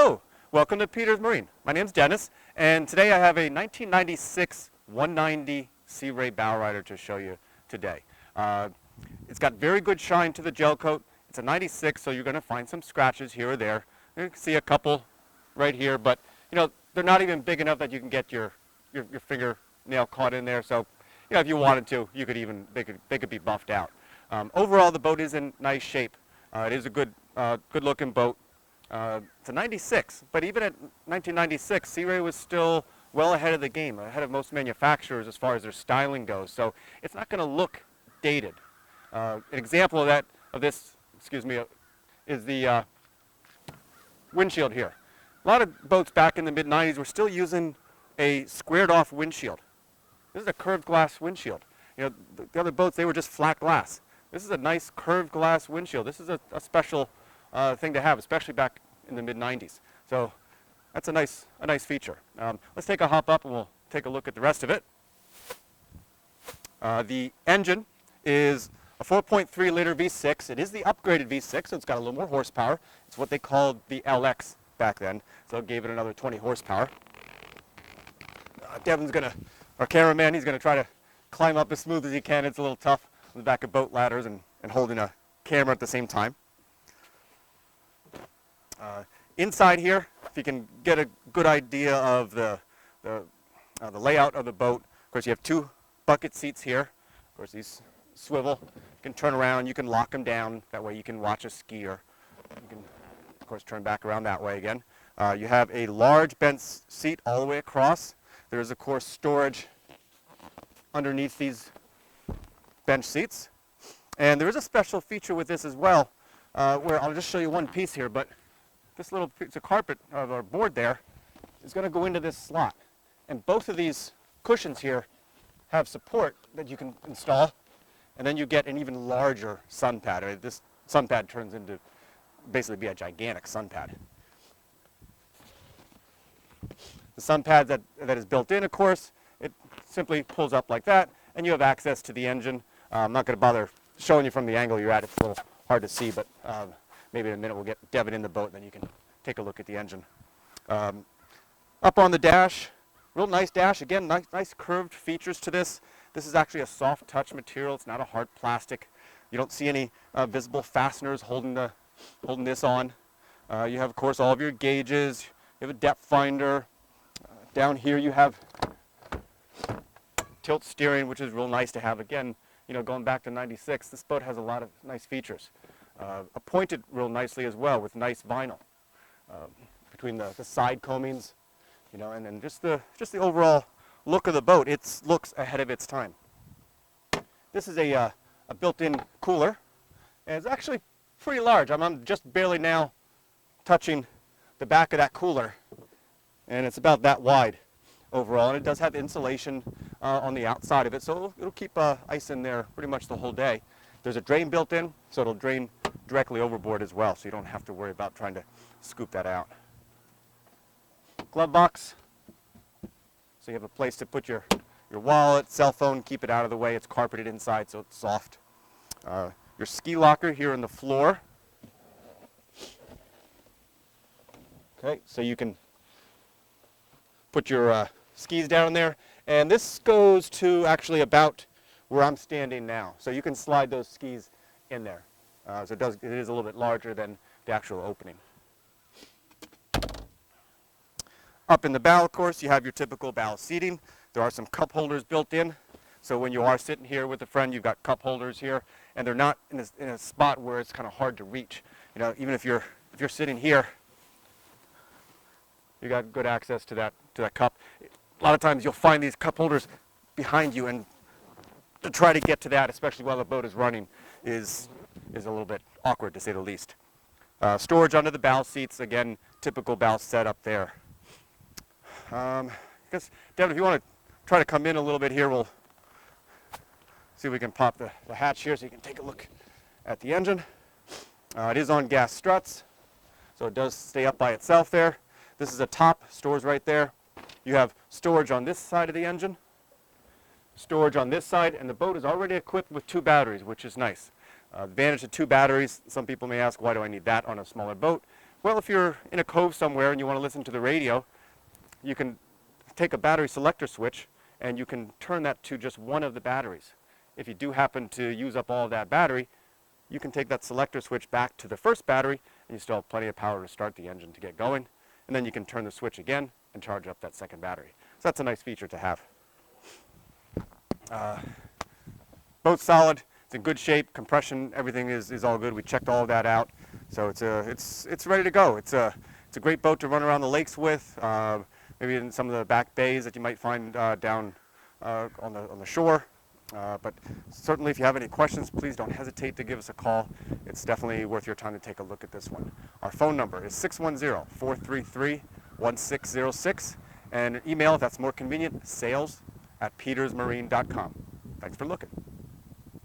Hello, welcome to Peter's Marine. My name's Dennis, and today I have a 1996 190 Sea Ray bow rider to show you today. It's got very good shine to the gel coat. It's a 96, so you're going to find some scratches here or there. You can see a couple right here, but you know they're not even big enough that you can get your fingernail caught in there. So, you know, if you wanted to, you could even they could be buffed out. Overall, the boat is in nice shape. It is a good looking boat. It's a 96, but even at 1996, Sea Ray was still well ahead of the game, ahead of most manufacturers as far as their styling goes. So it's not going to look dated. An example of this, is the windshield here. A lot of boats back in the mid-90s were still using a squared-off windshield. This is a curved glass windshield. You know, the other boats, they were just flat glass. This is a nice curved glass windshield. This is a special thing to have, especially back in the mid-90s. So that's a nice feature. Let's take a hop up and we'll take a look at the rest of it. The engine is a 4.3 liter V6. It is the upgraded V6, so it's got a little more horsepower. It's what they called the LX back then, so it gave it another 20 horsepower. Devin's our cameraman, he's gonna try to climb up as smooth as he can. It's a little tough on the back of boat ladders and holding a camera at the same time. Inside here, if you can get a good idea of the layout of the boat, of course you have two bucket seats here. Of course these swivel, you can turn around, you can lock them down, that way you can watch a skier. You can, of course, turn back around that way again. You have a large bench seat all the way across. There is, of course, storage underneath these bench seats. And there is a special feature with this as well, where I'll just show you one piece here, but this little piece of carpet or board there is going to go into this slot. And both of these cushions here have support that you can install, and then you get an even larger sun pad. This sun pad turns into basically be a gigantic sun pad. The sun pad that is built in, of course, it simply pulls up like that, and you have access to the engine. I'm not going to bother showing you from the angle you're at. It's a little hard to see, but maybe in a minute we'll get Devin in the boat, then you can take a look at the engine. Up on the dash, real nice dash. Again, nice curved features to this. This is actually a soft touch material. It's not a hard plastic. You don't see any visible fasteners holding this on. You have, of course, all of your gauges. You have a depth finder. Down here you have tilt steering, which is real nice to have. Again, you know, going back to 96, this boat has a lot of nice features. Appointed real nicely as well with nice vinyl between the side combings, you know, and then just the overall look of the boat. It looks ahead of its time. This is a built-in cooler, and it's actually pretty large. I'm just barely now touching the back of that cooler, and it's about that wide overall, and it does have insulation on the outside of it, so it'll keep ice in there pretty much the whole day. There's a drain built in, so it'll drain directly overboard as well, so you don't have to worry about trying to scoop that out. Glove box, so you have a place to put your wallet, cell phone, keep it out of the way. It's carpeted inside, so it's soft. Your ski locker here on the floor. Okay, so you can put your skis down there, and this goes to actually about where I'm standing now. So you can slide those skis in there. So it is a little bit larger than the actual opening. Up in the bow, of course, you have your typical bow seating. There are some cup holders built in. So when you are sitting here with a friend, you've got cup holders here, and they're not in a spot where it's kind of hard to reach. You know, even if you're sitting here, you got good access to that cup. A lot of times you'll find these cup holders behind you, and to try to get to that, especially while the boat is running, is a little bit awkward, to say the least. Storage under the bow seats, again, typical bow setup there. I guess, Devin, if you want to try to come in a little bit here, we'll see if we can pop the hatch here so you can take a look at the engine. It is on gas struts, so it does stay up by itself there. This is a top, stores right there. You have storage on this side of the engine, storage on this side, and the boat is already equipped with 2 batteries, which is nice. Advantage of 2 batteries, some people may ask, why do I need that on a smaller boat? Well, if you're in a cove somewhere and you want to listen to the radio, you can take a battery selector switch and you can turn that to just one of the batteries. If you do happen to use up all of that battery, you can take that selector switch back to the first battery and you still have plenty of power to start the engine to get going. And then you can turn the switch again and charge up that second battery. So that's a nice feature to have. Boat's solid, it's in good shape, compression, everything is all good. We checked all of that out. So it's ready to go. It's a great boat to run around the lakes with, maybe in some of the back bays that you might find down on the shore. But certainly if you have any questions, please don't hesitate to give us a call. It's definitely worth your time to take a look at this one. Our phone number is 610-433-1606, and an email if that's more convenient, sales@petersmarine.com. Thanks for looking.